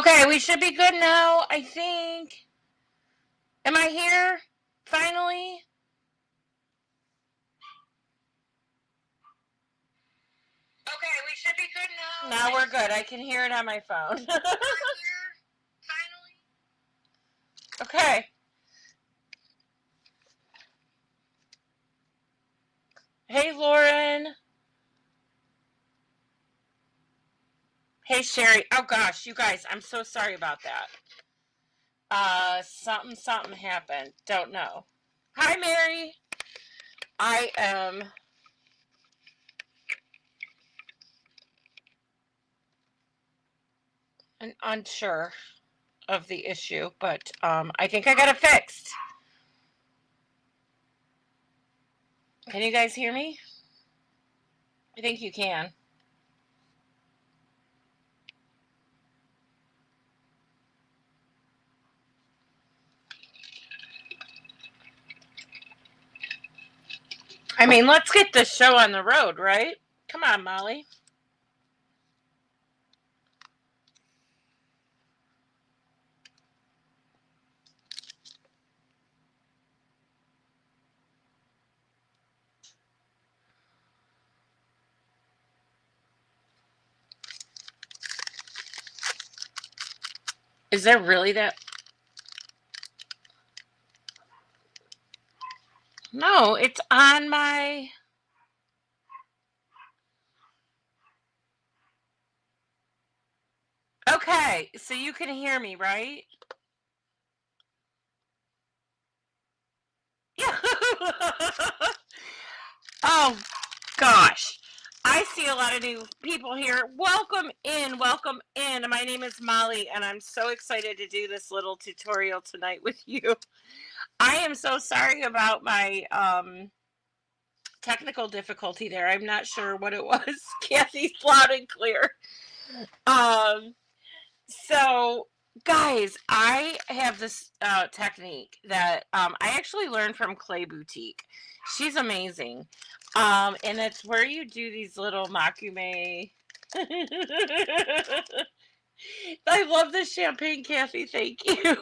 Okay, we should be good now, I think. Am I here? Finally? Okay, we should be good now. Now we're good. I can hear it on my phone. Am I here? Finally? Okay. Hey, Lauren. Hey, Sherry. Oh, gosh, you guys, I'm so sorry about that. Something happened. Don't know. Hi, Mary. I am unsure of the issue, but I think I got it fixed. Can you guys hear me? I think you can. I mean, let's get this show on the road, right? Come on, Molly. Is there really that? No, it's on my... Okay, so you can hear me, right? Yeah. Oh, gosh. I see a lot of new people here. Welcome in, welcome in. My name is Molly, and I'm so excited to do this little tutorial tonight with you. I am so sorry about my technical difficulty there. I'm not sure what it was. Kathy's loud and clear. So guys, I have this technique that I actually learned from Clay Boutique. She's amazing. And it's where you do these little Mokume. I love the champagne, Kathy. Thank you.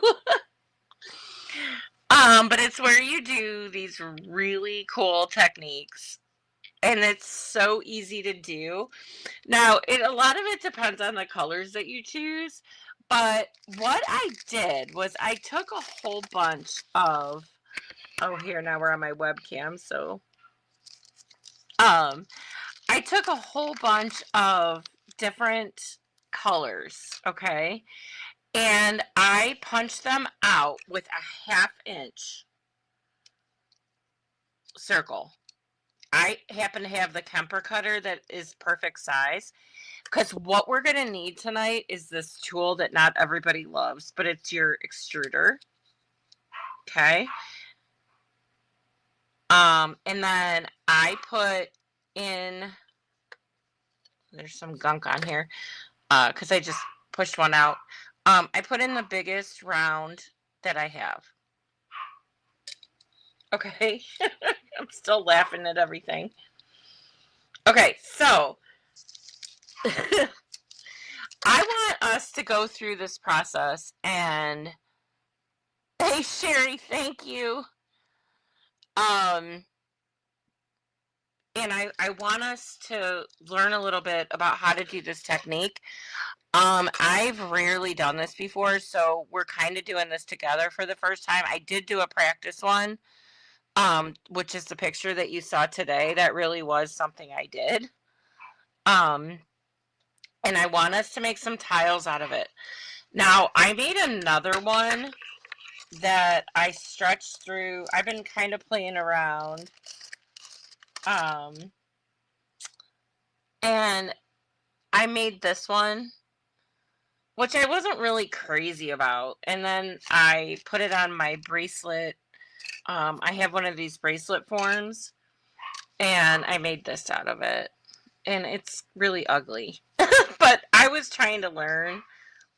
But it's where you do these really cool techniques, and it's so easy to do. Now, a lot of it depends on the colors that you choose, but what I did was I took a whole bunch of, oh, here, now we're on my webcam, so, I took a whole bunch of different colors, okay, and I punched them out with a 1/2 inch circle. I happen to have the Kemper cutter that is perfect size, because what we're going to need tonight is this tool that not everybody loves, but it's your extruder. Okay. And then I put in, there's some gunk on here, because I just pushed one out. I put in the biggest round that I have. Okay. I'm still laughing at everything. Okay, so I want us to go through this process, and hey, Sherry, thank you. And I want us to learn a little bit about how to do this technique. I've rarely done this before, so we're kind of doing this together for the first time. I did do a practice one, which is the picture that you saw today. That really was something I did. And I want us to make some tiles out of it. Now, I made another one that I stretched through. I've been kind of playing around. And I made this one, which I wasn't really crazy about. And then I put it on my bracelet. I have one of these bracelet forms, and I made this out of it. And it's really ugly. But I was trying to learn,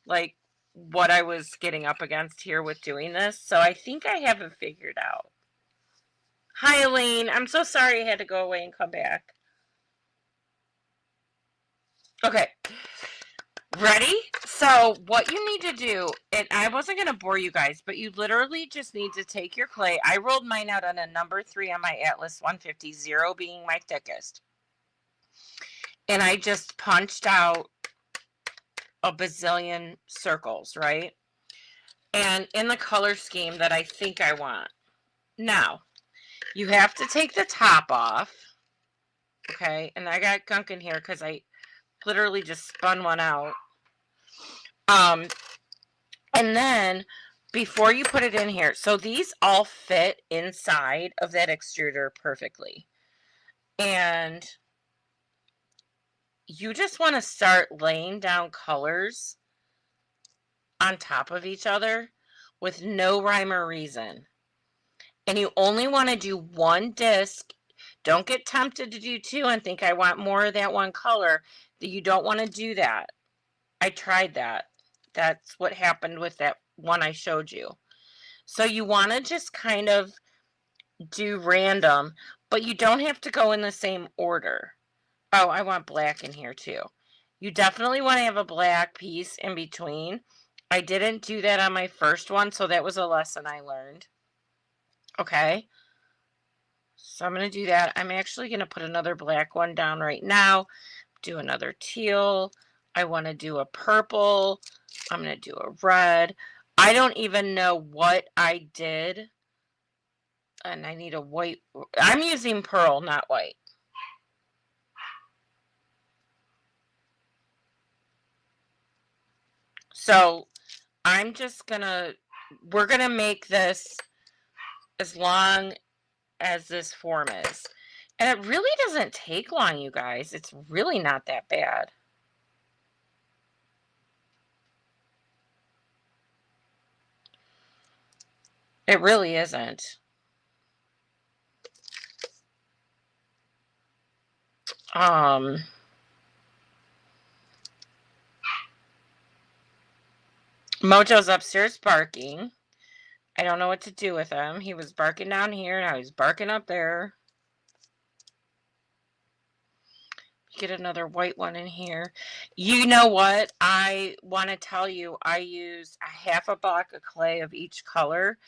like, what I was getting up against here with doing this. So I think I have it figured out. Hi, Elaine. I'm so sorry I had to go away and come back. Okay. Ready? So what you need to do, and I wasn't going to bore you guys, but you literally just need to take your clay. I rolled mine out on a number 3 on my Atlas 150, 0 being my thickest. And I just punched out a bazillion circles, right? And in the color scheme that I think I want. Now, you have to take the top off. Okay, and I got gunk in here because I literally just spun one out. And then before you put it in here, so these all fit inside of that extruder perfectly. And you just want to start laying down colors on top of each other with no rhyme or reason. And you only want to do one disc. Don't get tempted to do two and think I want more of that one color. You don't want to do that. I tried that. That's what happened with that one I showed you. So you want to just kind of do random, but you don't have to go in the same order. Oh, I want black in here too. You definitely want to have a black piece in between. I didn't do that on my first one, so that was a lesson I learned. Okay. So I'm going to do that. I'm actually going to put another black one down right now. Do another teal. I want to do a purple. I'm going to do a red. I don't even know what I did. And I need a white. I'm using pearl, not white. So I'm just gonna, we're gonna make this as long as this form is. And it really doesn't take long, you guys. It's really not that bad. It really isn't. Mojo's upstairs barking. I don't know what to do with him. He was barking down here, now he's barking up there. Get another white one in here. You know what? I want to tell you, I used a half a block of clay of each color,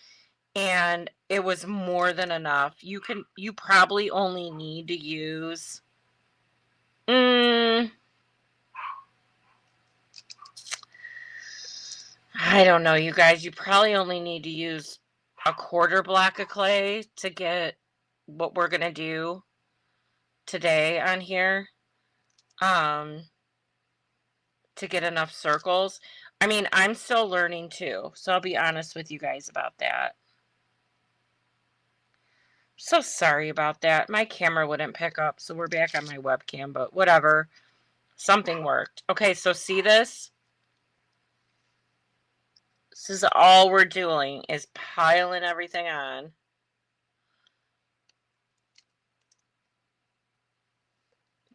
and it was more than enough. You probably only need to use I don't know, you guys. You probably only need to use a quarter block of clay to get what we're gonna do today on here. To get enough circles. I mean, I'm still learning too, so I'll be honest with you guys about that. So sorry about that. My camera wouldn't pick up, so we're back on my webcam, but whatever. Something worked. Okay, so see this? This is all we're doing is piling everything on.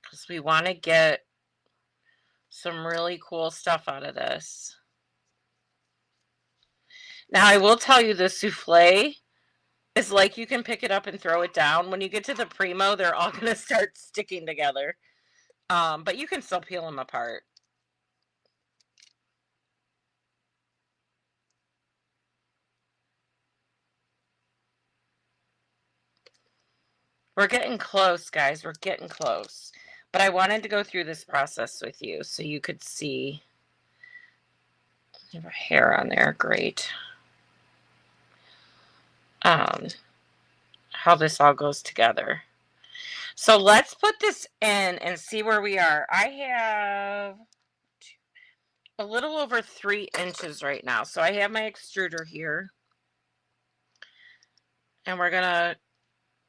Because we want to get some really cool stuff out of this. Now, I will tell you the souffle is like you can pick it up and throw it down. When you get to the primo, they're all going to start sticking together. But you can still peel them apart. We're getting close, guys. We're getting close. But I wanted to go through this process with you so you could see. I have a hair on there. Great. How this all goes together. So let's put this in and see where we are. I have a little over 3 inches right now. So I have my extruder here. And we're going to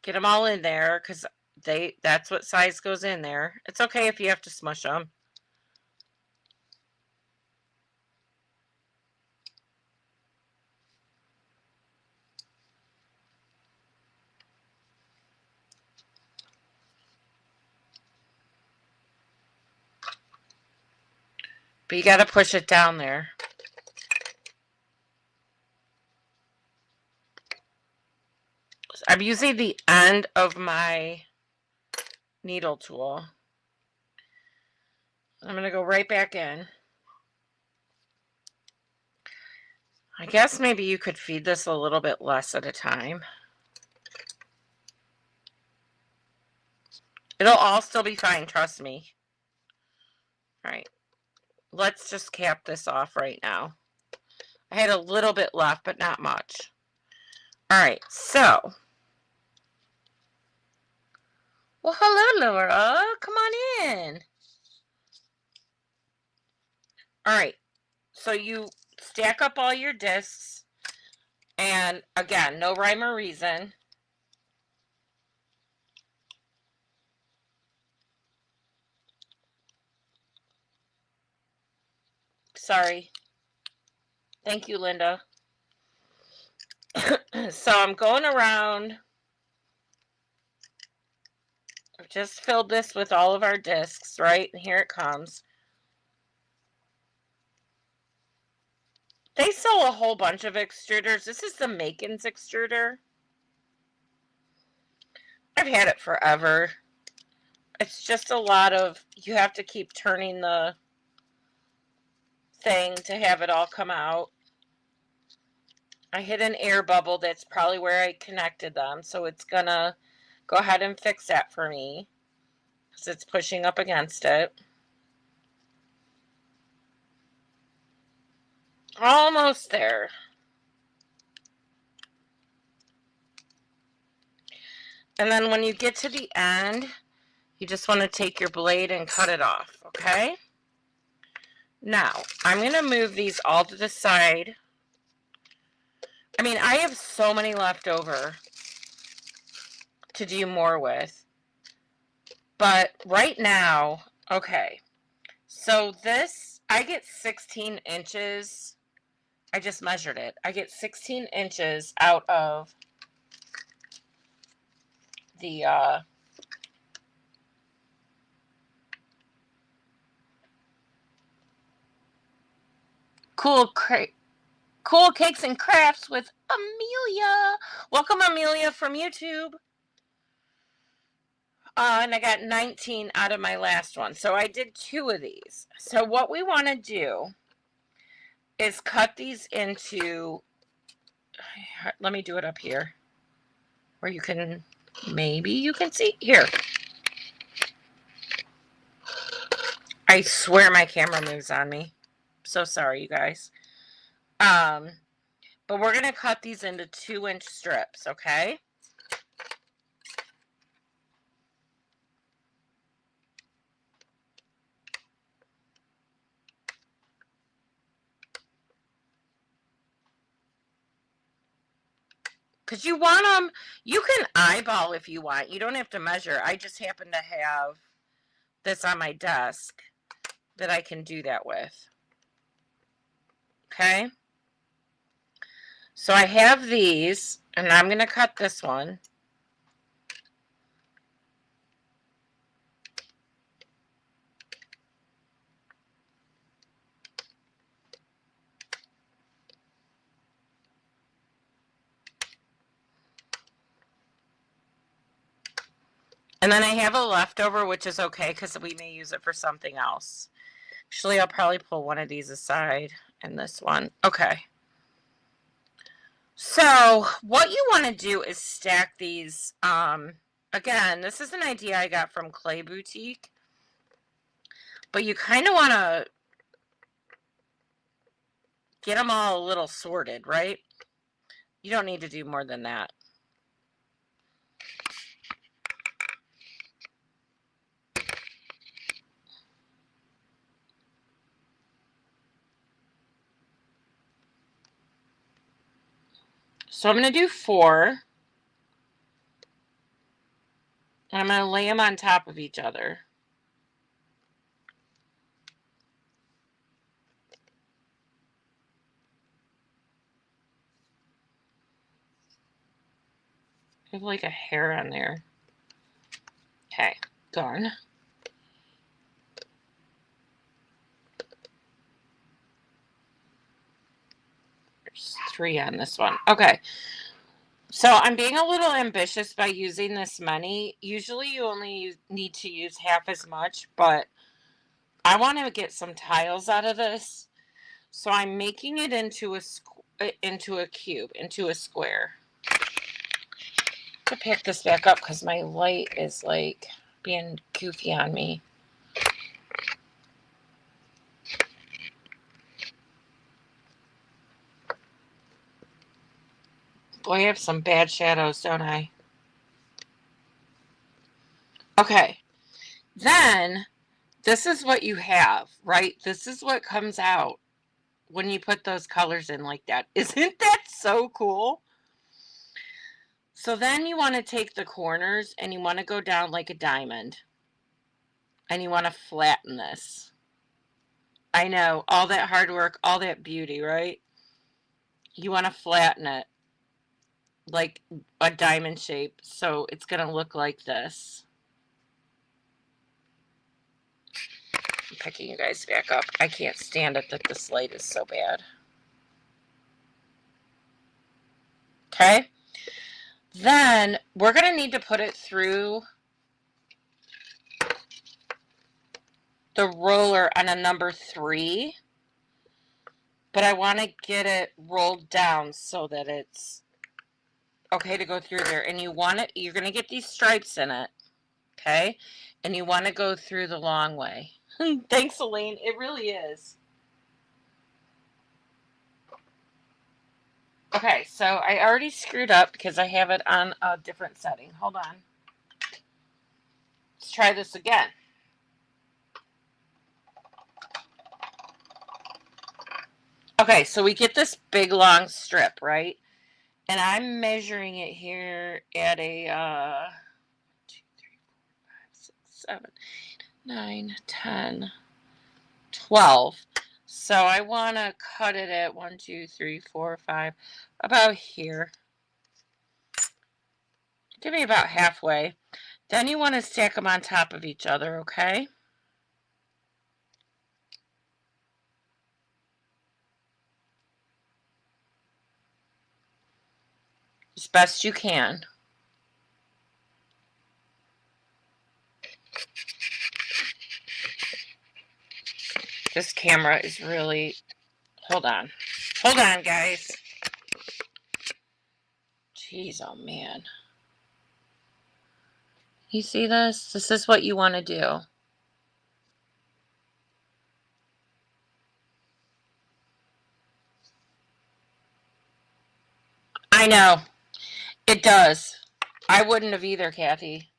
get them all in there because that's what size goes in there. It's okay if you have to smush them. But you got to push it down there. I'm using the end of my needle tool. I'm going to go right back in. I guess maybe you could feed this a little bit less at a time. It'll all still be fine, trust me. All right, let's just cap this off right now. I had a little bit left, but not much. All right, so. Well, hello, Laura. Come on in. All right, so you stack up all your discs, and again, no rhyme or reason. Sorry. Thank you, Linda. So I'm going around. I've just filled this with all of our discs, right? And here it comes. They sell a whole bunch of extruders. This is the Makin's extruder. I've had it forever. It's just a lot of, you have to keep turning the thing to have it all come out. I hit an air bubble. That's probably where I connected them. So it's gonna go ahead and fix that for me because it's pushing up against it. Almost there. And then when you get to the end, you just want to take your blade and cut it off, okay? Now, I'm going to move these all to the side. I mean, I have so many left over to do more with. But right now, okay, so this, I get 16 inches. I just measured it. I get 16 inches out of the Cool Cakes and Crafts with Amelia. Welcome, Amelia, from YouTube. And I got 19 out of my last one. So I did 2 of these. So what we want to do is cut these into, let me do it up here where you can, maybe you can see here. I swear my camera moves on me. So sorry, you guys. But we're going to cut these into 2-inch strips, okay? Because you want them, you can eyeball if you want. You don't have to measure. I just happen to have this on my desk that I can do that with. Okay? So I have these, and I'm going to cut this one. And then I have a leftover, which is okay because we may use it for something else. Actually, I'll probably pull one of these aside and this one. Okay. So what you want to do is stack these. Again, this is an idea I got from Clay Boutique. But you kind of want to get them all a little sorted, right? You don't need to do more than that. So I'm going to do 4. And I'm going to lay them on top of each other. I have like a hair on there. Okay, done. There's 3 on this one. Okay. So I'm being a little ambitious by using this many. Usually you only need to use half as much, but I want to get some tiles out of this. So I'm making it into a it into a cube, into a square. To pick this back up because my light is like being goofy on me. Boy, I have some bad shadows, don't I? Okay. Then this is what you have, right? This is what comes out when you put those colors in like that. Isn't that so cool? So then you want to take the corners and you want to go down like a diamond. And you want to flatten this. I know, all that hard work, all that beauty, right? You want to flatten it like a diamond shape. So it's going to look like this. I'm picking you guys back up. I can't stand it that this light is so bad. Okay. Then we're going to need to put it through the roller on a number 3. But I want to get it rolled down so that it's okay to go through there. And you want it, you're going to get these stripes in it. Okay. And you want to go through the long way. Thanks, Elaine. It really is. Okay, so I already screwed up because I have it on a different setting. Hold on. Let's try this again. Okay, so we get this big long strip, right? And I'm measuring it here at a 1, 2, 3, 4, 5, 6, 7, 8, 9, 10, 12. So I want to cut it at 1, 2, 3, 4, 5, about here. Give me about halfway. Then you want to stack them on top of each other, okay? As best you can. This camera is really... Hold on. Hold on, guys. Jeez, oh man. You see this? This is what you want to do. I know. It does. I wouldn't have either, Kathy.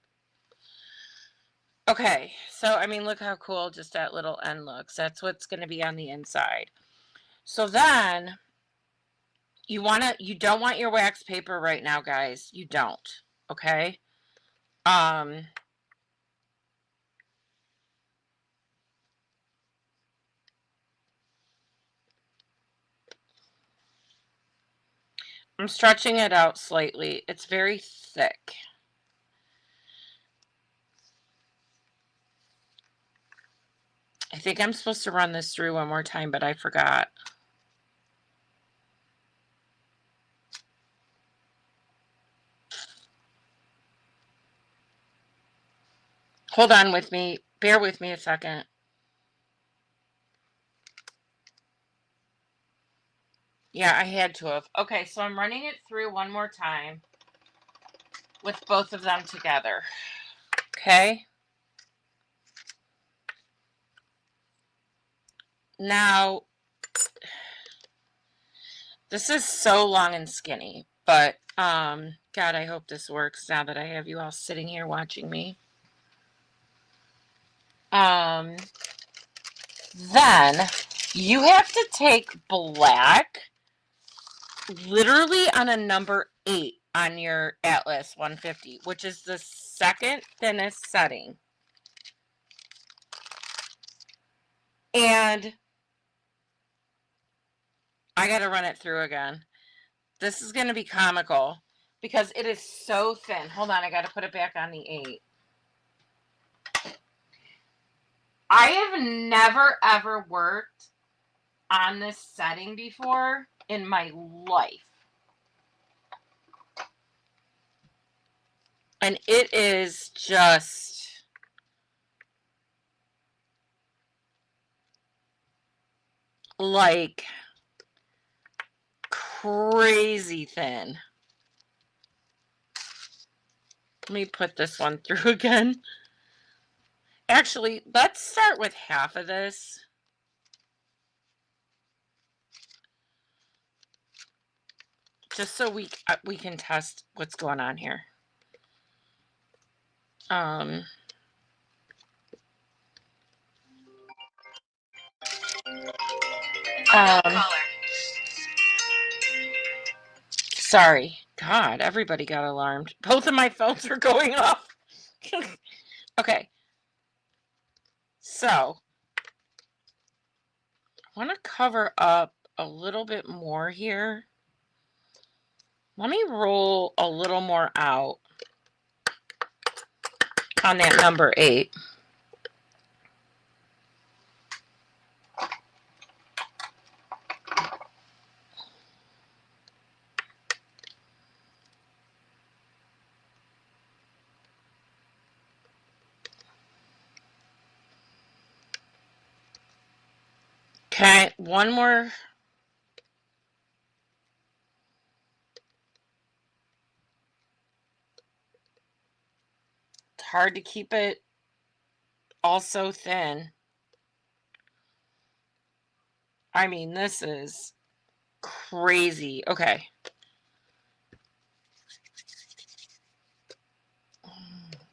Okay, so I mean, look how cool just that little end looks. That's what's going to be on the inside. So then you don't want your wax paper right now, guys. You don't. Okay? I'm stretching it out slightly. It's very thick. I think I'm supposed to run this through one more time, but I forgot. Hold on with me. Bear with me a second. Yeah, I had to have. Okay, so I'm running it through one more time with both of them together. Okay. Now, this is so long and skinny, but God, I hope this works now that I have you all sitting here watching me. Then you have to take black literally on a number 8 on your Atlas 150, which is the second thinnest setting. And I got to run it through again. This is going to be comical because it is so thin. Hold on, I got to put it back on the 8. I have never ever worked on this setting before in my life. And it is just like crazy thin. Let me put this one through again. Actually, let's start with half of this. Just so we can test what's going on here. Sorry. God, everybody got alarmed. Both of my phones were going off. Okay. So, I want to cover up a little bit more here. Let me roll a little more out on that number 8. Okay, one more. It's hard to keep it all so thin. I mean, this is crazy. Okay.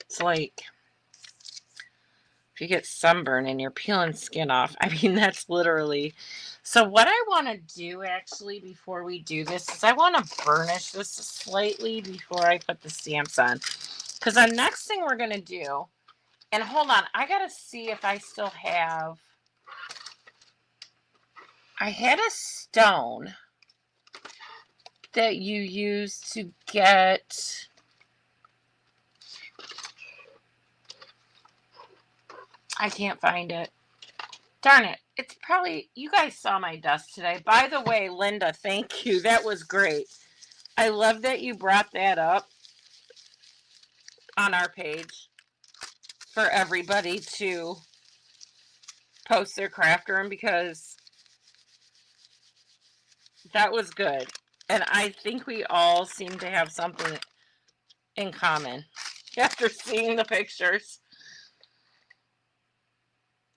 It's like if you get sunburn and you're peeling skin off. I mean, that's literally. So what I want to do actually before we do this is I want to burnish this slightly before I put the stamps on. Because the next thing we're going to do, and hold on, I got to see if I still have. I had a stone that you use to get. I can't find it. Darn it. It's probably, you guys saw my desk today. By the way, Linda, thank you. That was great. I love that you brought that up on our page for everybody to post their craft room because that was good. And I think we all seem to have something in common after seeing the pictures.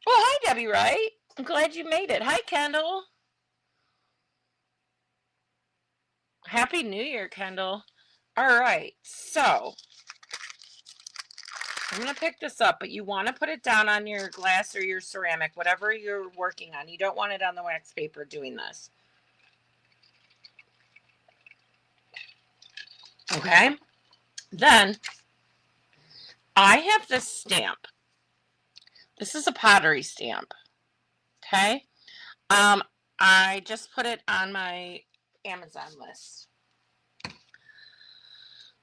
Well, hi, Debbie Wright. I'm glad you made it. Hi, Kendall. Happy New Year, Kendall. All right, so I'm going to pick this up, but you want to put it down on your glass or your ceramic, whatever you're working on. You don't want it on the wax paper doing this. Okay? Then I have this stamp. This is a pottery stamp. Okay? I just put it on my Amazon list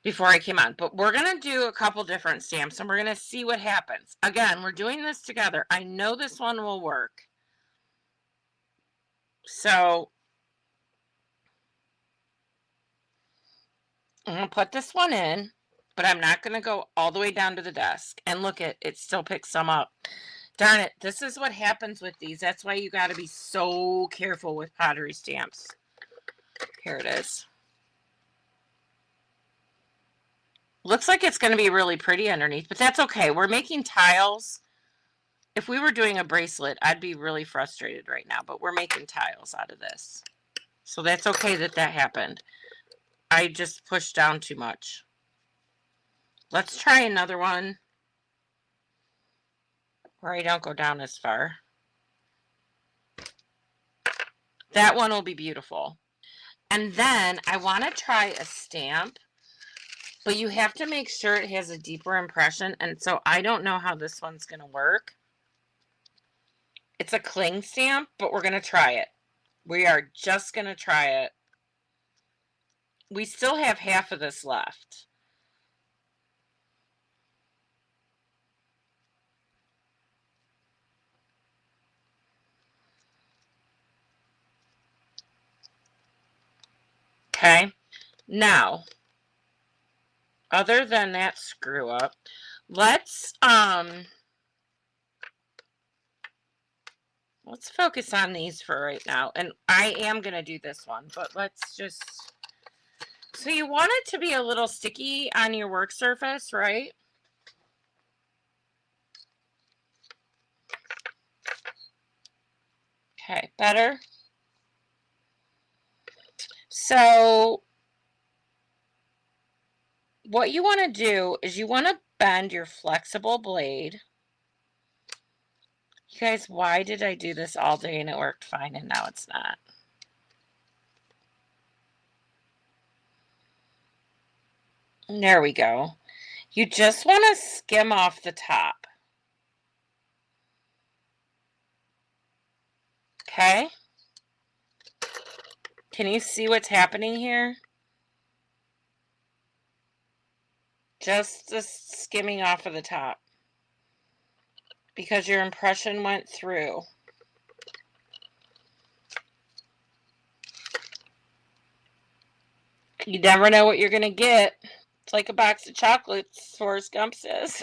before I came on. But we're going to do a couple different stamps and we're going to see what happens. Again, we're doing this together. I know this one will work. So I'm going to put this one in, but I'm not going to go all the way down to the desk. And look, it still picks some up. Darn it. This is what happens with these. That's why you got to be so careful with pottery stamps. Here it is. Looks like it's going to be really pretty underneath, but that's okay. We're making tiles. If we were doing a bracelet, I'd be really frustrated right now, but we're making tiles out of this. So that's okay that that happened. I just pushed down too much. Let's try another one where I don't go down as far. That one will be beautiful. And then I want to try a stamp, but you have to make sure it has a deeper impression. And so I don't know how this one's going to work. It's a cling stamp, but we're going to try it. We are just going to try it. We still have half of this left. Okay. Now, other than that screw up, let's Let's focus on these for right now. And I am going to do this one, but let's just... So you want it to be a little sticky on your work surface, right? Okay, better. So what you want to do is you want to bend your flexible blade. You guys, why did I do this all day and it worked fine and now it's not? There we go. You just want to skim off the top. Okay? Can you see what's happening here? Just the skimming off of the top. Because your impression went through. You never know what you're going to get. It's like a box of chocolates, Forrest Gump says.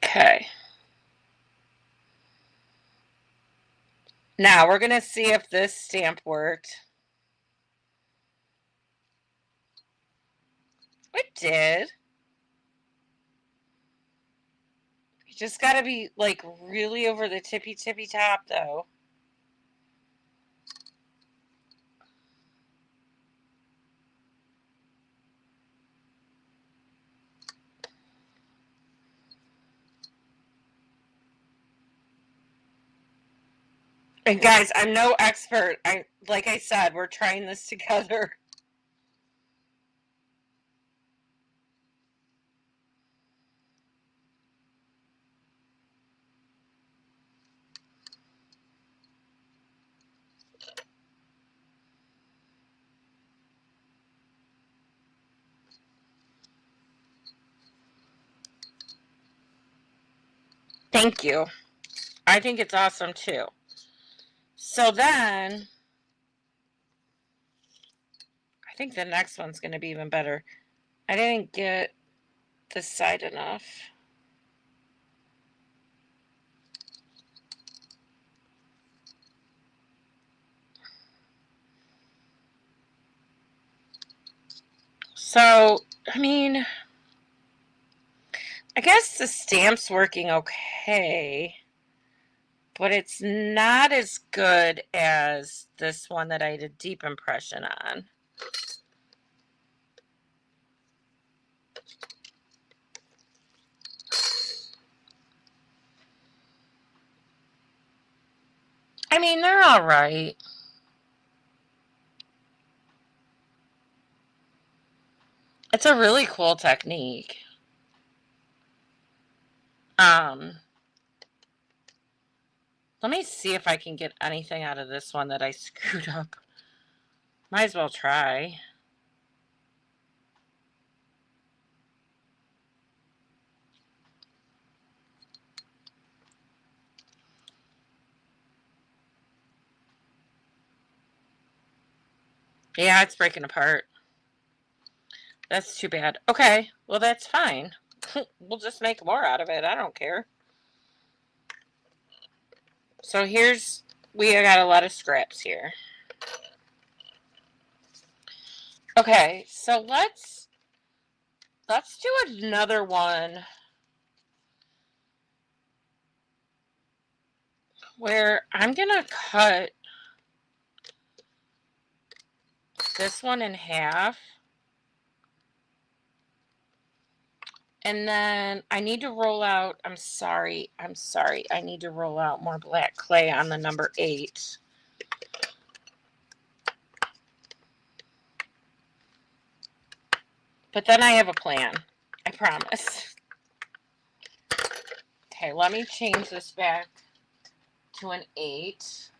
Okay. Now we're going to see if this stamp worked. It did. You just got to be like really over the tippy top though. And guys, I'm no expert. Like I said, we're trying this together. Thank you. I think it's awesome too. So then, I think the next one's going to be even better. I didn't get this side enough. So, I mean, I guess the stamp's working okay, but it's not as good as this one that I did a deep impression on. I mean, they're all right. It's a really cool technique. Let me see if I can get anything out of this one that I screwed up. Might as well try. Yeah, it's breaking apart. That's too bad. Okay, well, that's fine. We'll just make more out of it. I don't care. So we got a lot of scraps here. Okay, so let's do another one where I'm gonna cut this one in half. And then I need to roll out, I'm sorry, I need to roll out more black clay on the number 8. But then I have a plan, I promise. Okay, let me change this back to an 8.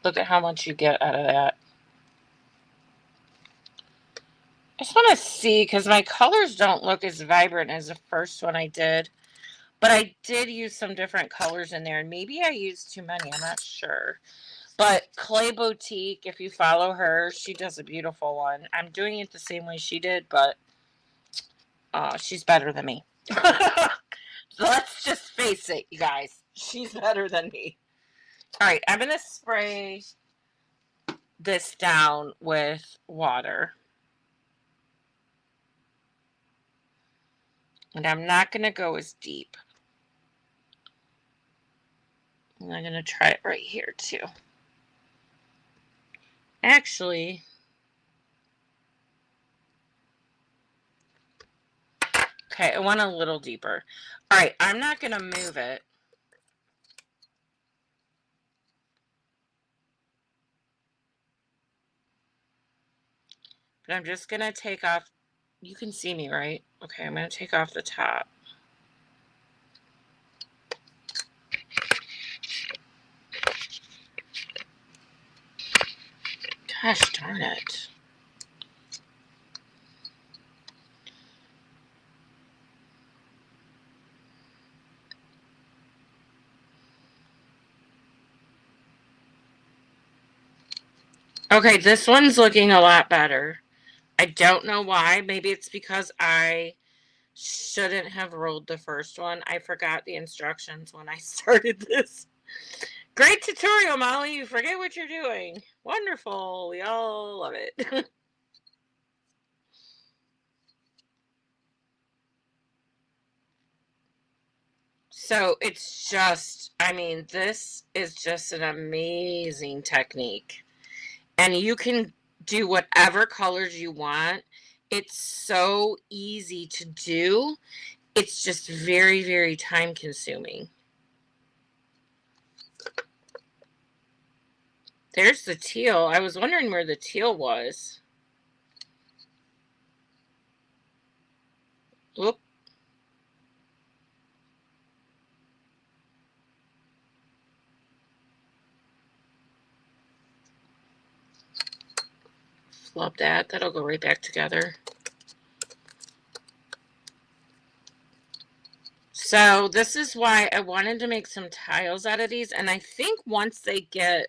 Look at how much you get out of that. I just want to see, because my colors don't look as vibrant as the first one I did. But I did use some different colors in there, and maybe I used too many. I'm not sure. But Clay Boutique, if you follow her, she does a beautiful one. I'm doing it the same way she did, but she's better than me. Let's just face it, you guys. She's better than me. All right, I'm going to spray this down with water. And I'm not going to go as deep. And I'm going to try it right here, too. Actually, okay, I want a little deeper. All right, I'm not going to move it. But I'm just going to take off. You can see me, right? Okay, I'm going to take off the top. Gosh darn it. Okay, this one's looking a lot better. I don't know why. Maybe it's because I shouldn't have rolled the first one. I forgot the instructions when I started this. Great tutorial, Molly. You forget what you're doing. Wonderful. We all love it. So it's just, I mean, this is just an amazing technique. And you can do whatever colors you want. It's so easy to do. It's just very, very time consuming. There's the teal. I was wondering where the teal was. Whoop. Flub that. That'll go right back together. So this is why I wanted to make some tiles out of these. And I think once they get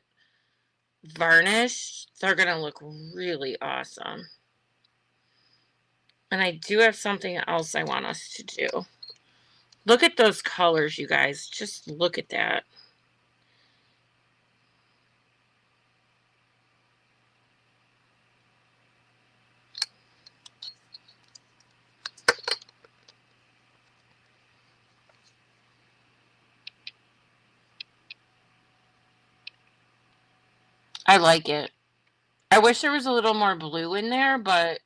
varnished, they're going to look really awesome. And I do have something else I want us to do. Look at those colors, you guys. Just look at that. I like it. I wish there was a little more blue in there, but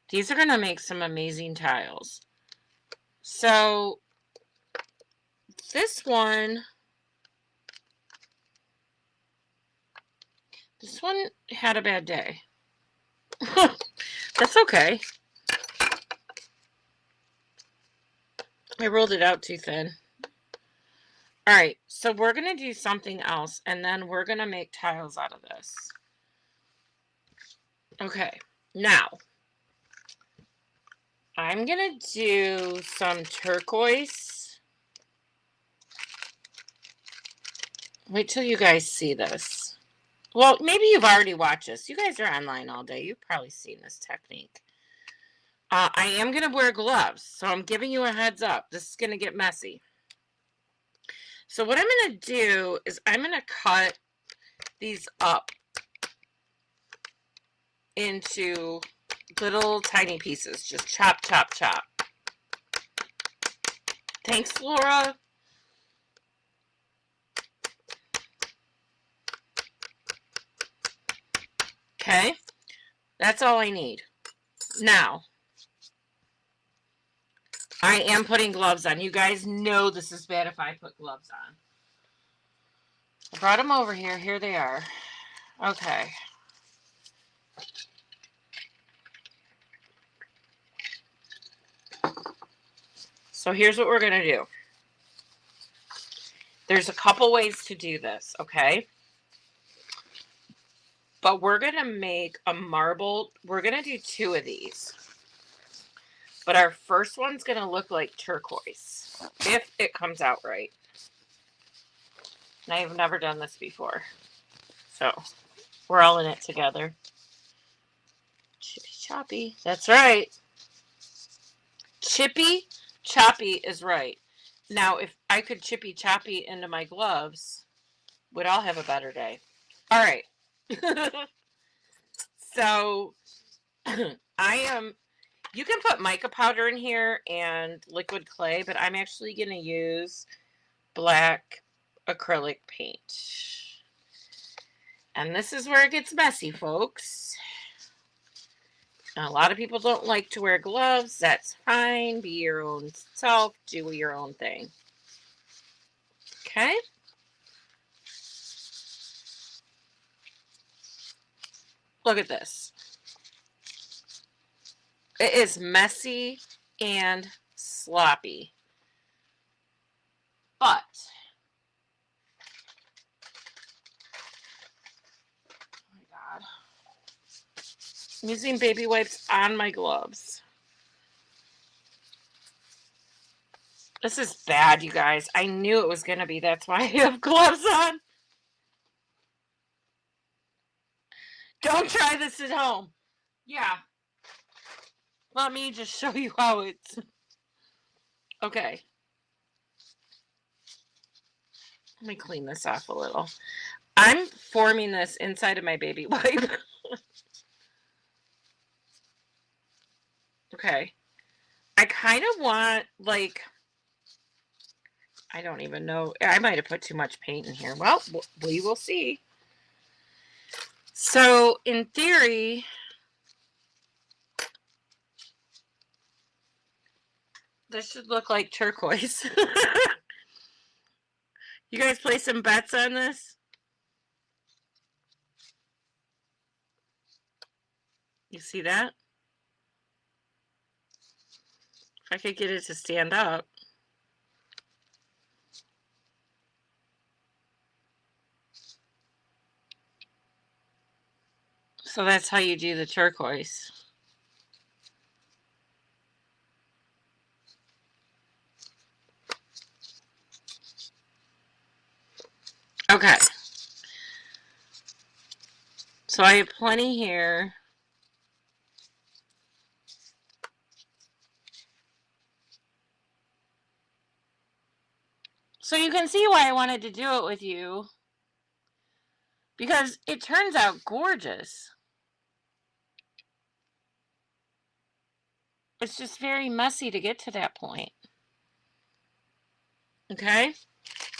these are going to make some amazing tiles. So this one had a bad day. That's okay. I rolled it out too thin. All right, so we're going to do something else, and then we're going to make tiles out of this. Okay, now I'm going to do some turquoise. Wait till you guys see this. Well, maybe you've already watched this. You guys are online all day. You've probably seen this technique. I am going to wear gloves, so I'm giving you a heads up. This is going to get messy. So what I'm going to do is I'm going to cut these up into little tiny pieces. Just chop, chop, chop. Thanks, Laura. Okay, that's all I need. Now, I am putting gloves on. You guys know this is bad if I put gloves on. I brought them over here. Here they are. Okay. So here's what we're going to do. There's a couple ways to do this, okay? But we're going to make a marble. We're going to do 2 of these. But our first one's going to look like turquoise, if it comes out right. And I've never done this before. So we're all in it together. Chippy choppy. That's right. Chippy choppy is right. Now, if I could chippy choppy into my gloves, we'd all have a better day. All right. So you can put mica powder in here and liquid clay, but I'm actually going to use black acrylic paint. And this is where it gets messy, folks. A lot of people don't like to wear gloves. That's fine. Be your own self. Do your own thing. Okay. Look at this. It is messy and sloppy. But oh my God. I'm using baby wipes on my gloves. This is bad, you guys. I knew it was going to be. That's why I have gloves on. Don't try this at home. Yeah. Let me just show you how it's. Okay. Let me clean this off a little. I'm forming this inside of my baby wipe. Okay. I kind of want, like, I don't even know. I might have put too much paint in here. Well, we will see. So, in theory, this should look like turquoise. You guys play some bets on this? You see that? If I could get it to stand up. So that's how you do the turquoise. Okay. So I have plenty here. So you can see why I wanted to do it with you. Because it turns out gorgeous. It's just very messy to get to that point. Okay?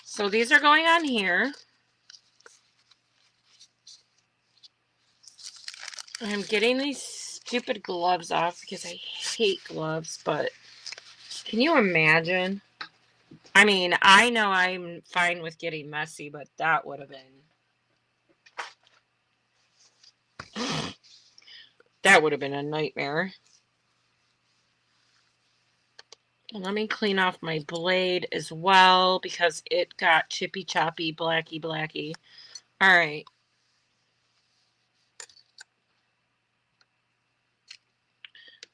So these are going on here. I'm getting these stupid gloves off because I hate gloves, but can you imagine? I mean, I know I'm fine with getting messy, but that would have been... that would have been a nightmare. And let me clean off my blade as well because it got chippy choppy, blacky. All right.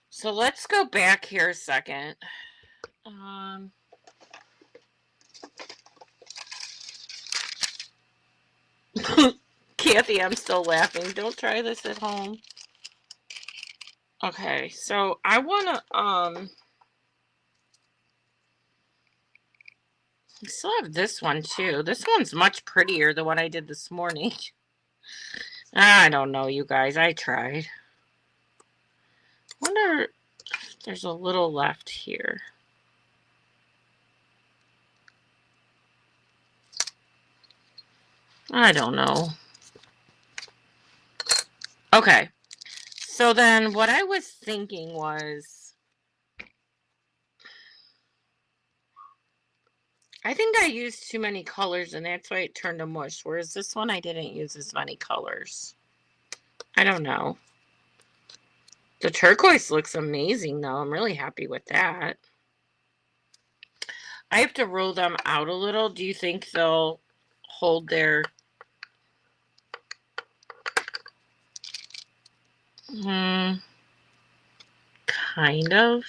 So let's go back here a second. Kathy, I'm still laughing. Don't try this at home. Okay, so I want to, I still have this one too. This one's much prettier, the one I did this morning. I don't know, you guys. I tried. Wonder if there's a little left here. I don't know. Okay. So then what I was thinking was, I think I used too many colors and that's why it turned to mush. Whereas this one, I didn't use as many colors. I don't know. The turquoise looks amazing though. I'm really happy with that. I have to roll them out a little. Do you think they'll hold their... Kind of.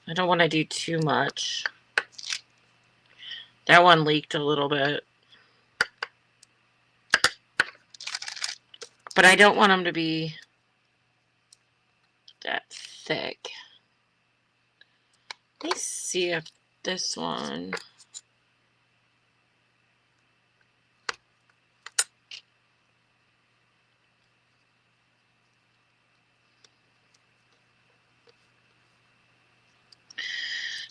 I don't want to do too much. That one leaked a little bit. But I don't want them to be that thick. Let me see if this one...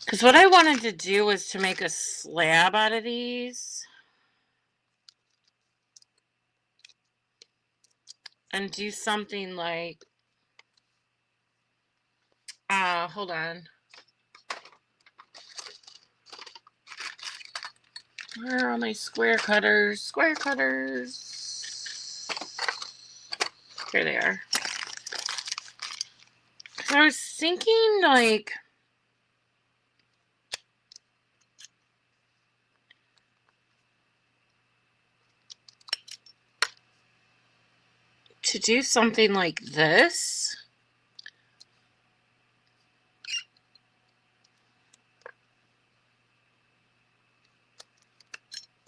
Because what I wanted to do was to make a slab out of these. And do something like... hold on. Where are my square cutters? Square cutters. Here they are. So I was thinking like... to do something like this.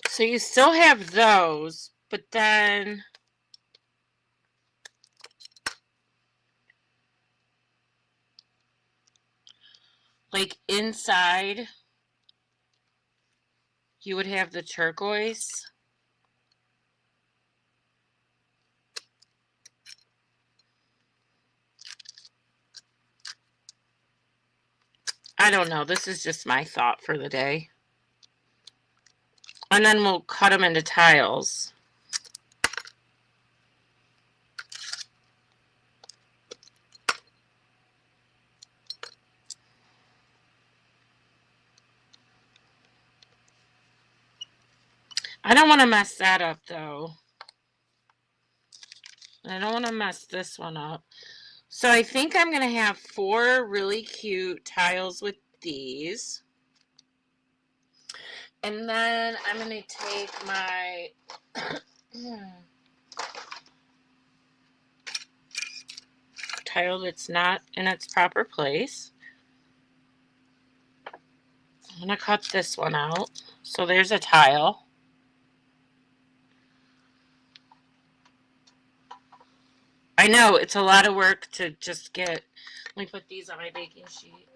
So you still have those, but then like inside you would have the turquoise. I don't know. This is just my thought for the day. And then we'll cut them into tiles. I don't want to mess that up though. I don't want to mess this one up. So I think I'm going to have 4 really cute tiles with these. And then I'm going to take my tile that's not in its proper place. I'm going to cut this one out. So there's a tile. I know, it's a lot of work to just get... Let me put these on my baking sheet.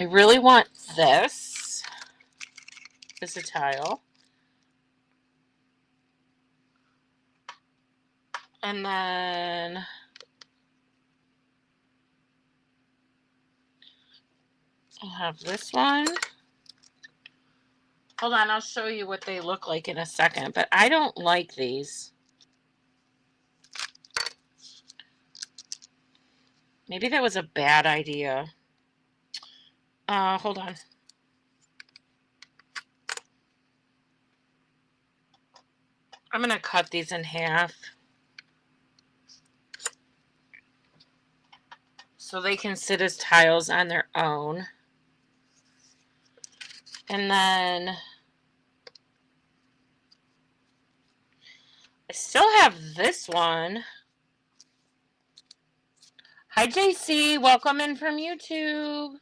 I really want this as a tile. And then I'll have this one. Hold on, I'll show you what they look like in a second, but I don't like these. Maybe that was a bad idea. Hold on. I'm going to cut these in half so they can sit as tiles on their own. And then I still have this one. Hi, JC. Welcome in from YouTube.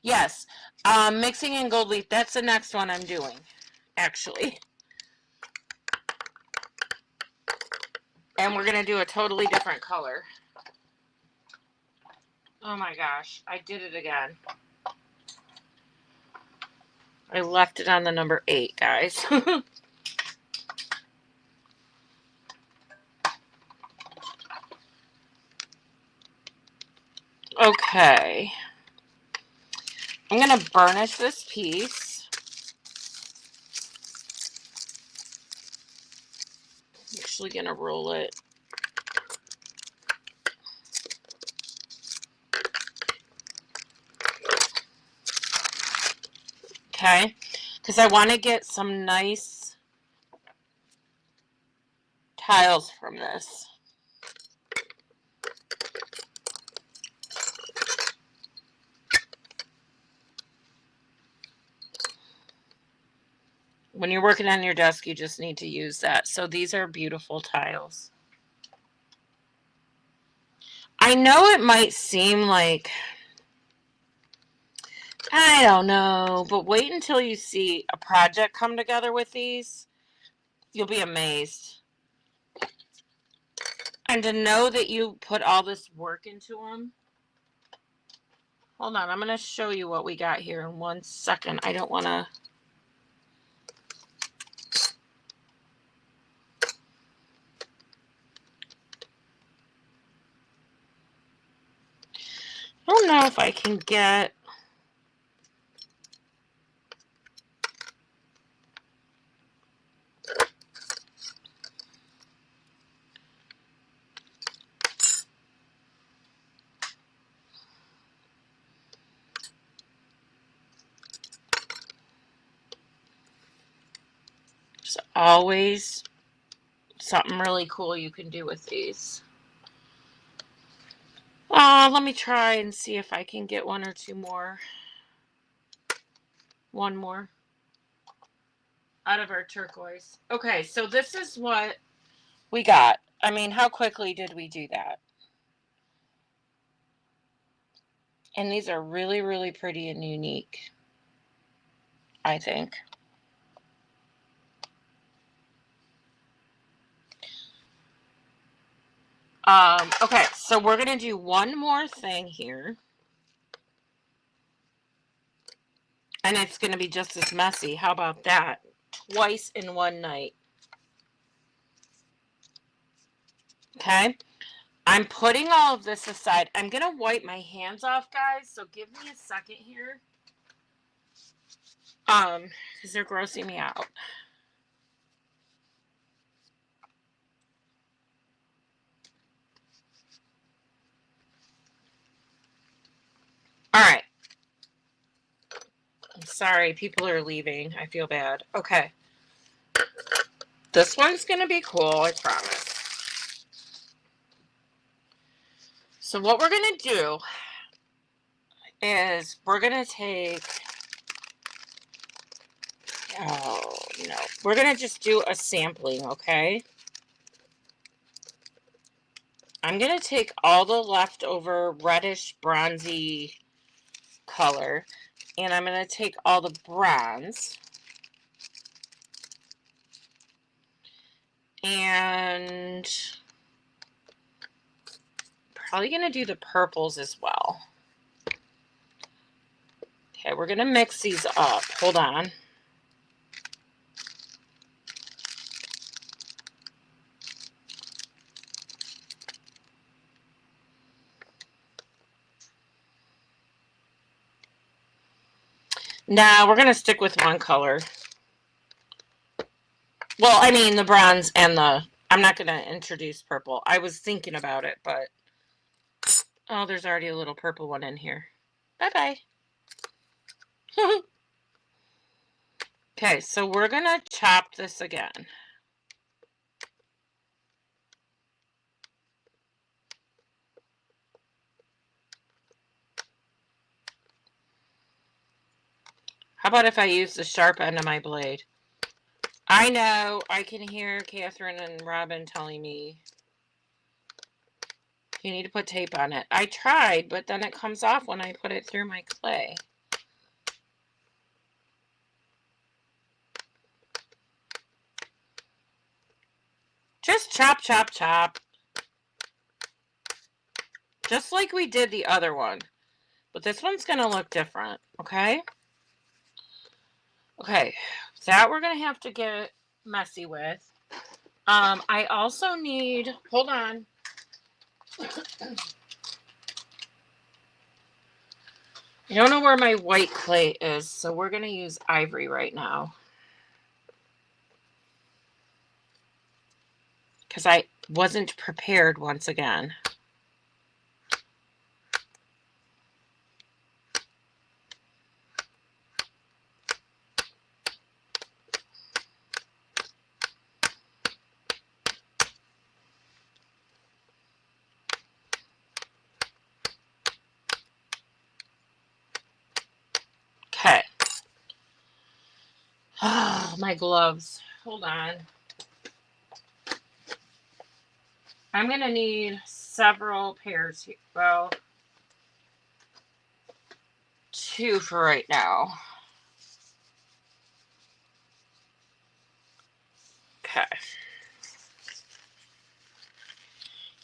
Yes, mixing in gold leaf. That's the next one I'm doing, actually. And we're going to do a totally different color. Oh my gosh, I did it again. I left it on the number 8, guys. Okay. I'm going to burnish this piece. I'm actually going to roll it. Okay, because I want to get some nice tiles from this. When you're working on your desk, you just need to use that. So these are beautiful tiles. I know it might seem like, I don't know, but wait until you see a project come together with these. You'll be amazed. And to know that you put all this work into them. Hold on, I'm going to show you what we got here in 1 second. I don't want to. I don't know if I can get. There's always something really cool you can do with these. Let me try and see if I can get 1 or 2 more. 1 more out of our turquoise. Okay, so this is what we got. I mean, how quickly did we do that? And these are really, really pretty and unique, I think. Okay, so we're going to do 1 more thing here. And it's going to be just as messy. How about that? Twice in 1 night. Okay. I'm putting all of this aside. I'm going to wipe my hands off, guys. So give me a second here. Because they're grossing me out. All right. I'm sorry. People are leaving. I feel bad. Okay. This one's going to be cool. I promise. So what we're going to do is we're going to take, oh, no. We're going to just do a sampling, okay? I'm going to take all the leftover reddish bronzy color, and I'm going to take all the bronze, and probably going to do the purples as well. Okay, we're going to mix these up. Hold on. Now we're going to stick with 1 color. Well, I mean the bronze and the, I'm not going to introduce purple. I was thinking about it, but, oh, there's already a little purple one in here. Bye-bye. Okay, so we're going to chop this again. How about if I use the sharp end of my blade? I know, I can hear Catherine and Robin telling me you need to put tape on it. I tried, but then it comes off when I put it through my clay. Just chop, chop, chop. Just like we did the other one. But this one's going to look different, okay? Okay, that we're going to have to get messy with. I also need, hold on. I don't know where my white clay is, so we're going to use ivory right now. Because I wasn't prepared once again. Okay. Oh my gloves. Hold on. I'm going to need several pairs here. Well, 2 for right now. Okay.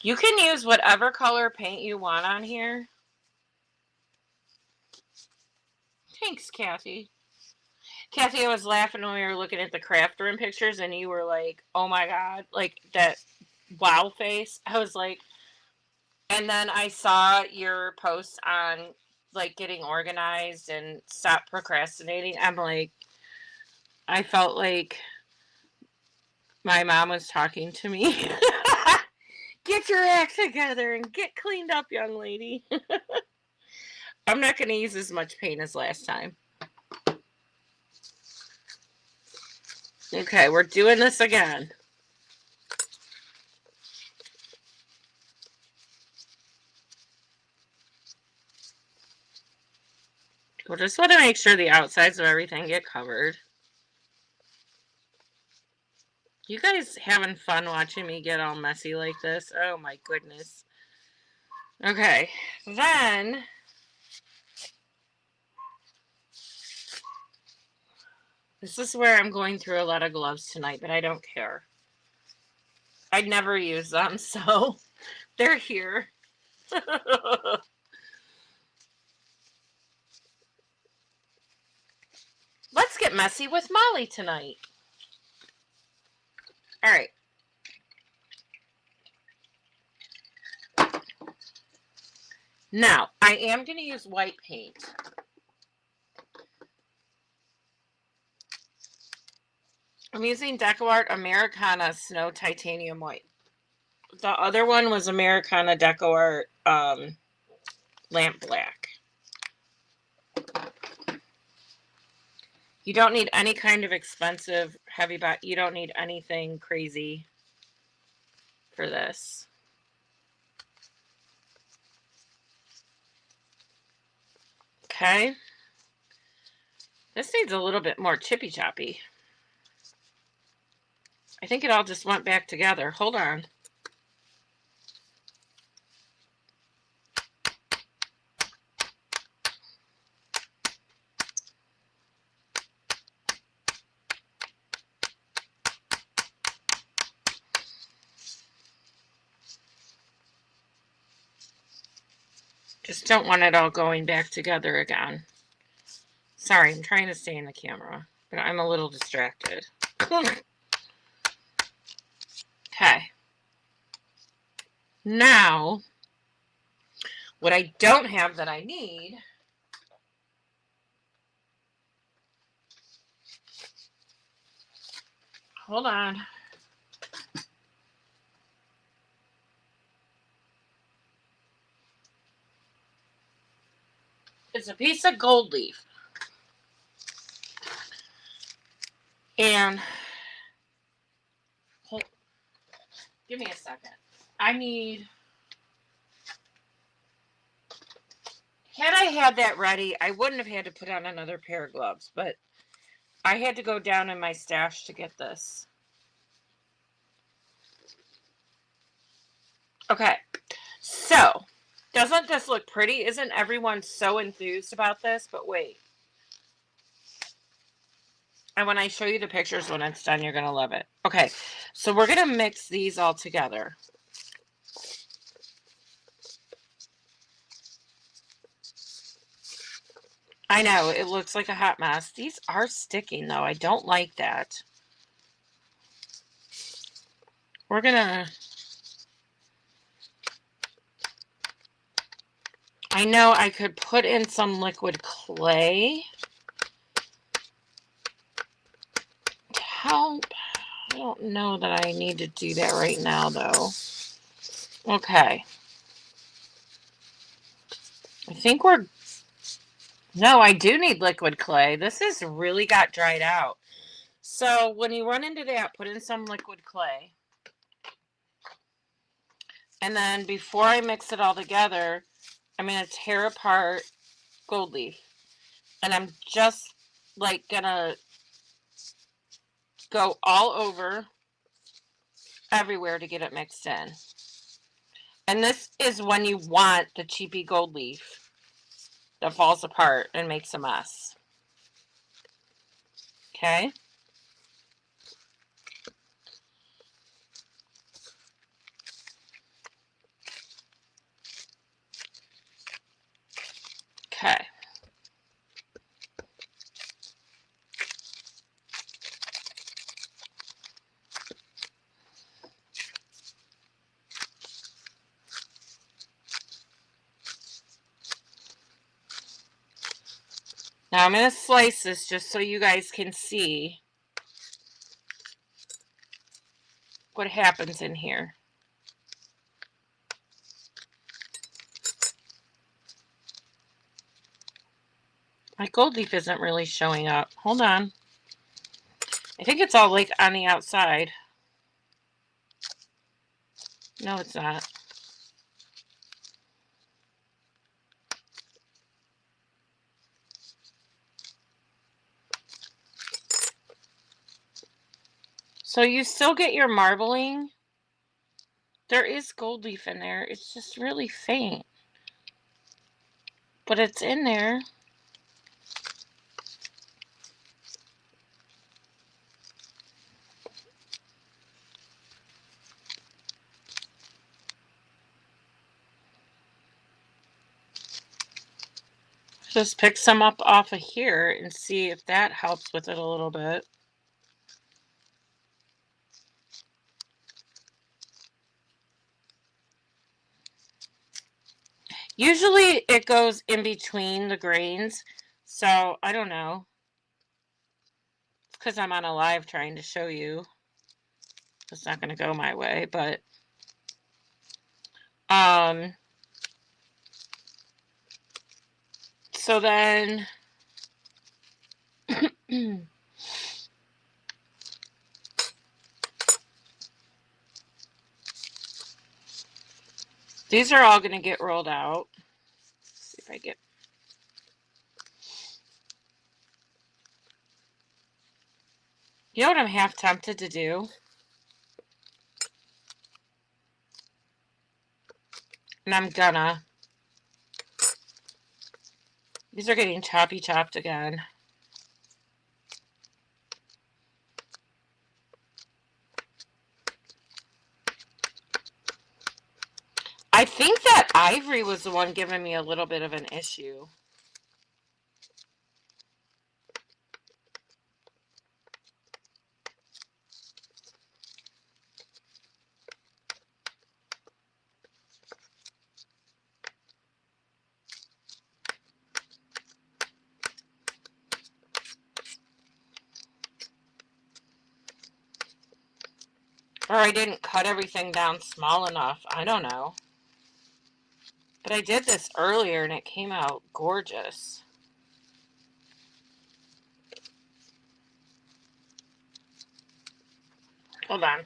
You can use whatever color paint you want on here. Thanks, Kathy. Kathy, I was laughing when we were looking at the craft room pictures and you were like, oh my God, like that wow face. I was like, and then I saw your post on like getting organized and stop procrastinating. I'm like, I felt like my mom was talking to me. Get your act together and get cleaned up, young lady. I'm not going to use as much paint as last time. Okay, we're doing this again. We'll just want to make sure the outsides of everything get covered. You guys having fun watching me get all messy like this? Oh my goodness. Okay, then this is where I'm going through a lot of gloves tonight, but I don't care. I'd never use them, so they're here. Let's get messy with Molly tonight. All right. Now, I am going to use white paint. I'm using DecoArt Americana Snow Titanium White. The other one was Americana DecoArt Lamp Black. You don't need any kind of expensive heavy bot. You don't need anything crazy for this. Okay. This needs a little bit more chippy choppy. I think it all just went back together. Hold on. Just don't want it all going back together again. Sorry, I'm trying to stay in the camera, but I'm a little distracted. Okay. Now, what I don't have that I need hold on. It's a piece of gold leaf. And give me a second. I need, had I had that ready, I wouldn't have had to put on another pair of gloves, but I had to go down in my stash to get this. Okay, so doesn't this look pretty? Isn't everyone so enthused about this? But wait. And when I show you the pictures when it's done, you're going to love it. Okay, so we're going to mix these all together. I know, it looks like a hot mess. These are sticking, though. I don't like that. We're going to... I know I could put in some liquid clay to help. I don't know that I need to do that right now, though. Okay. I think we're... No, I do need liquid clay. This has really got dried out. So when you run into that, put in some liquid clay. And then before I mix it all together, I'm going to tear apart gold leaf. And I'm just like going to go all over everywhere to get it mixed in. And this is when you want the cheapy gold leaf that falls apart and makes a mess. Okay? Okay. Now I'm going to slice this just so you guys can see what happens in here. My gold leaf isn't really showing up. Hold on. I think it's all like on the outside. No, it's not. So you still get your marbling. There is gold leaf in there. It's just really faint. But it's in there. Just pick some up off of here and see if that helps with it a little bit. Usually it goes in between the grains, so I don't know. It's because I'm on a live trying to show you. It's not going to go my way, but so then these are all going to get rolled out. Let's see if I get. You know what I'm half tempted to do? And I'm gonna. These are getting chopped again. I think that ivory was the one giving me a little bit of an issue. Or I didn't cut everything down small enough. I don't know. But I did this earlier and it came out gorgeous. Hold on.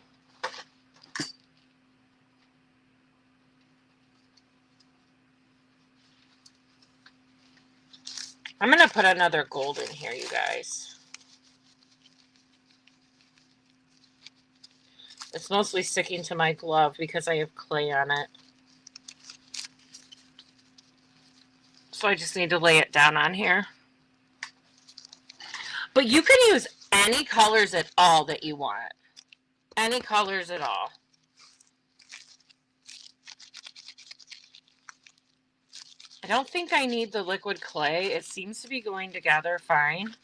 I'm going to put another gold in here, you guys. It's mostly sticking to my glove because I have clay on it. So I just need to lay it down on here. But you can use any colors at all that you want. Any colors at all. I don't think I need the liquid clay. It seems to be going together fine.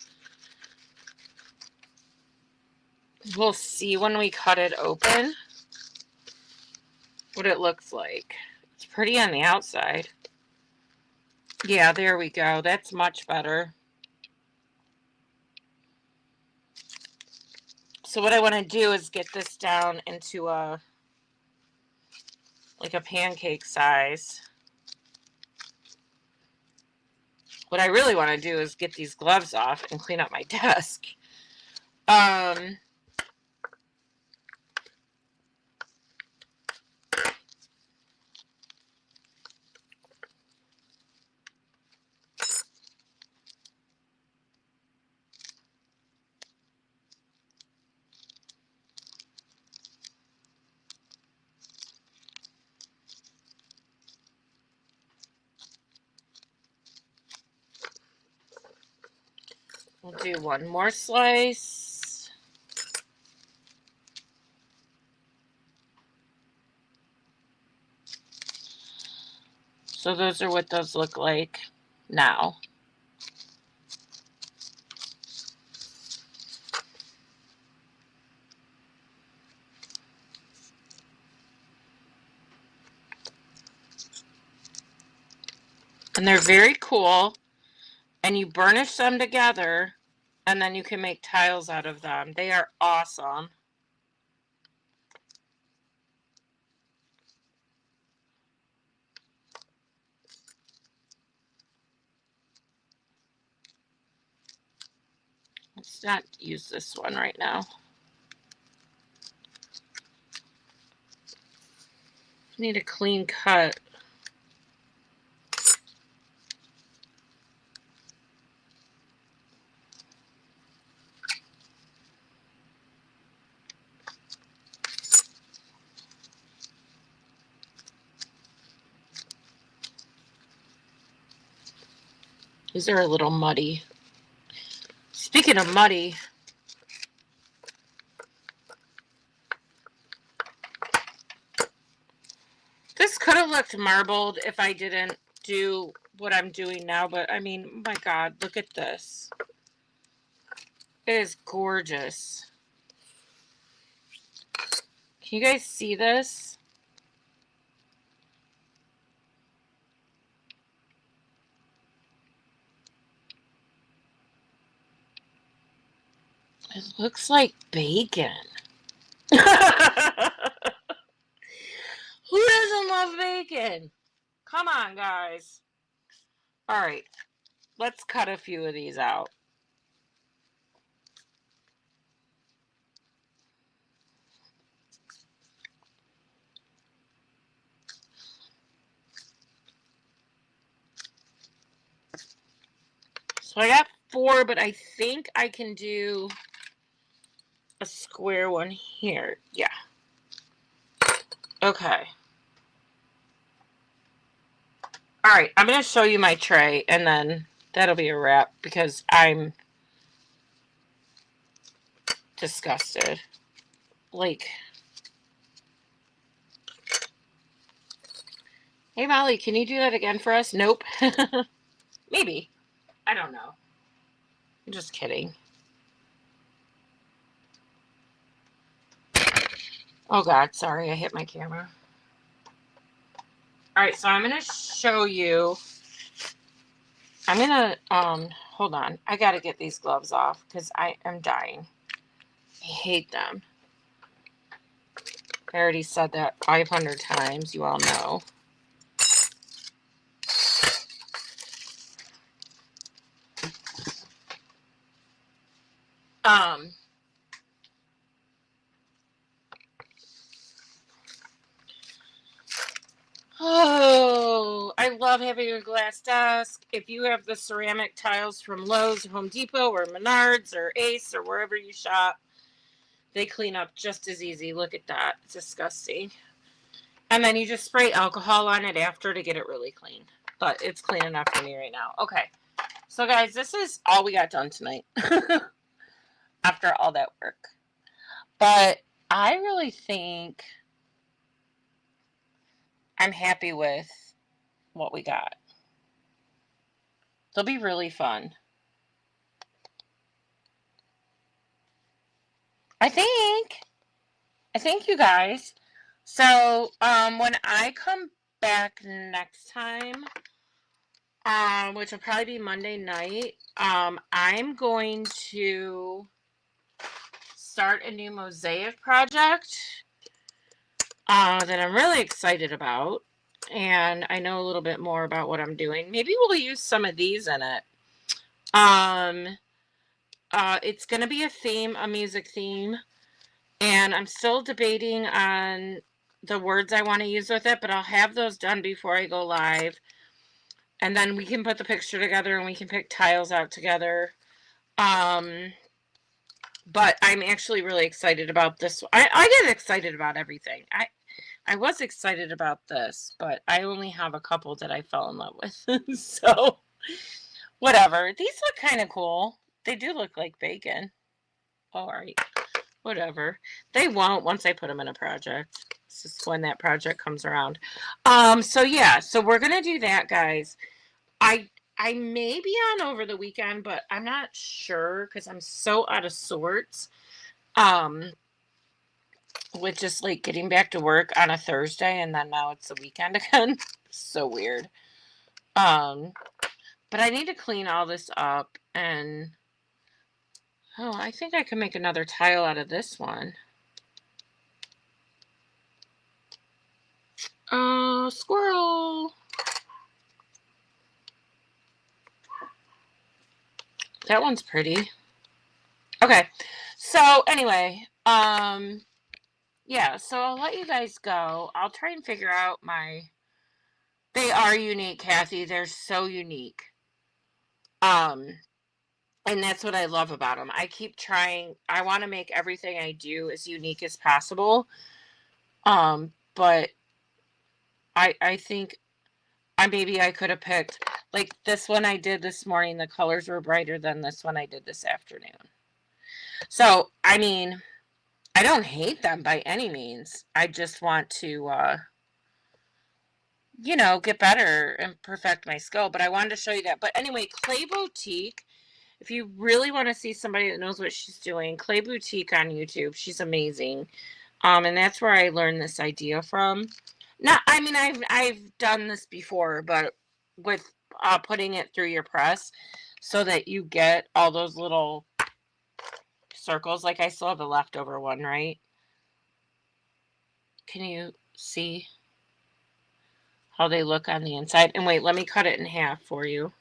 We'll see when we cut it open what it looks like. It's pretty on the outside. Yeah, there we go. That's much better. So what I want to do is get this down into a pancake size. What I really want to do is get these gloves off and clean up my desk. We'll do one more slice. So those are what those look like now. And they're very cool. And you burnish them together, and then you can make tiles out of them. They are awesome. Let's not use this one right now. Need a clean cut. These are a little muddy. Speaking of muddy, this could have looked marbled if I didn't do what I'm doing now, but I mean, oh my God, look at this. It is gorgeous. Can you guys see this? It looks like bacon. Who doesn't love bacon? Come on, guys. All right, let's cut a few of these out. So I got 4, but I think I can do a square one here. Yeah. Okay. All right, I'm going to show you my tray, and then that'll be a wrap because I'm disgusted. Like, hey, Molly, can you do that again for us? Nope. Maybe. I don't know. I'm just kidding. Oh, God, sorry, I hit my camera. All right, so I'm going to show you. I'm going to, hold on. I got to get these gloves off because I am dying. I hate them. I already said that 500 times. You all know. Oh, I love having a glass desk. If you have the ceramic tiles from Lowe's or Home Depot or Menards or Ace or wherever you shop, they clean up just as easy. Look at that. It's disgusting. And then you just spray alcohol on it after to get it really clean. But it's clean enough for me right now. Okay. So, guys, this is all we got done tonight after all that work. But I really think I'm happy with what we got. They'll be really fun. I think you guys. So, when I come back next time, which will probably be Monday night, I'm going to start a new mosaic project that I'm really excited about. And I know a little bit more about what I'm doing. Maybe we'll use some of these in it. It's going to be a theme, a music theme. And I'm still debating on the words I want to use with it, but I'll have those done before I go live. And then we can put the picture together and we can pick tiles out together. But I'm actually really excited about this. I get excited about everything. I was excited about this, but I only have a couple that I fell in love with. So, whatever. These look kind of cool. They do look like bacon. All right. Whatever. They won't once I put them in a project. It's just when that project comes around. So yeah, so we're gonna do that, guys. I may be on over the weekend, but I'm not sure because I'm so out of sorts. With just like getting back to work on a Thursday and then now it's the weekend again. So weird. Um, but I need to clean all this up and oh, I think I can make another tile out of this one. Oh, squirrel. That one's pretty. Okay. So anyway, yeah, so I'll let you guys go. I'll try and figure out they are unique, Kathy. They're so unique. Um, and that's what I love about them. I keep trying. I want to make everything I do as unique as possible. But I think maybe I could have picked like this one I did this morning. The colors were brighter than this one I did this afternoon. So, I mean, I don't hate them by any means. I just want to, get better and perfect my skill. But I wanted to show you that. But anyway, Clay Boutique, if you really want to see somebody that knows what she's doing, Clay Boutique on YouTube. She's amazing. And that's where I learned this idea from. Not, I mean, I've done this before, but with putting it through your press so that you get all those little circles. Like I still have a leftover one, right? Can you see how they look on the inside? And wait, let me cut it in half for you.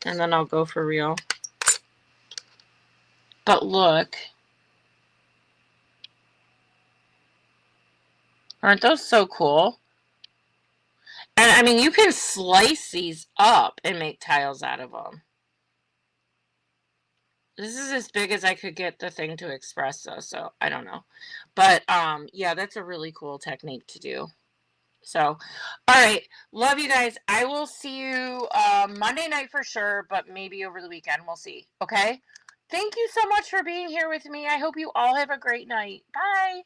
And then I'll go for real. But look. Aren't those so cool? And I mean, you can slice these up and make tiles out of them. This is as big as I could get the thing to express though, so I don't know. But yeah, that's a really cool technique to do. So, all right. Love you guys. I will see you Monday night for sure, but maybe over the weekend. We'll see. Okay? Thank you so much for being here with me. I hope you all have a great night. Bye.